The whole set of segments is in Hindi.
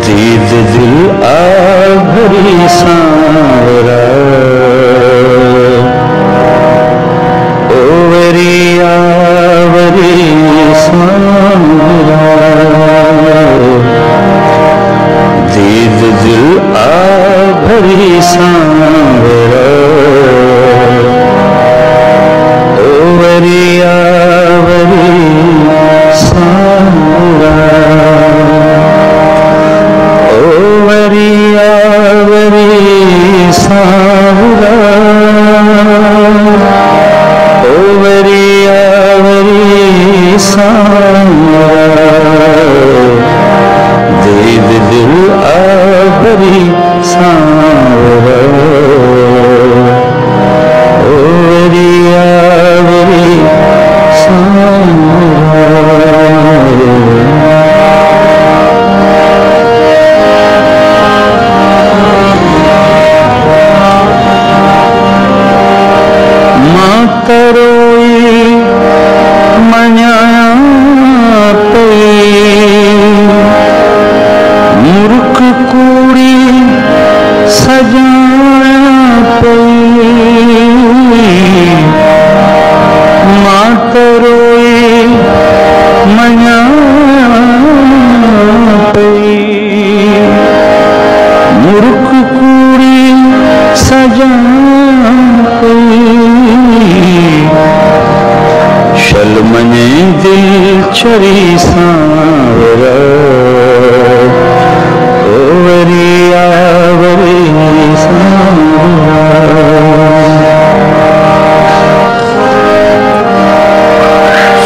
दीद दिल आभरी सांवरा ओवरी आवरी सांवरा दीद दिल आभरी सांवरा ओवरी आवरी सांवरा ओवरी आवरी सांवरा ओवरी आवरी सांवरा दीद दिल आभरी सांवरा ओवरी आवरी सांवरा तरोई मन्याया पई मूर्ख कूड़ी सजाया पई मां तरोई मन्याया पई मूर्ख कूड़ी सजाया पई शलमने दिल चरी सांवरा ओवरी आवरी सांवरा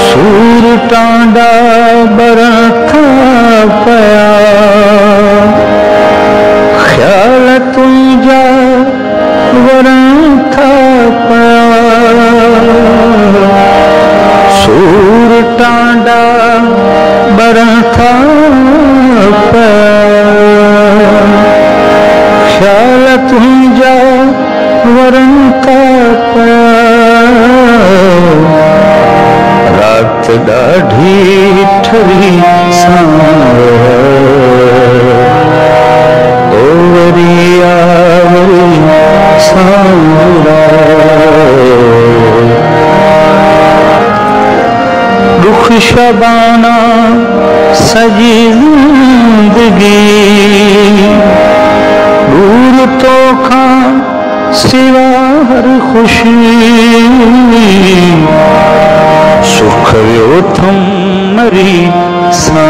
सूर टांडा बरखा पया ख्याल तुझा वरखा पया सूर टांडा बरखा ख्याल तुझा वरखा रात ॾाढी ठरी सांवरा ओवरी आवरी सांवरा दुख शबाना सजी जिंदगी दूर तो खां सिवा हर खुशी सुख वियो थम मरी सा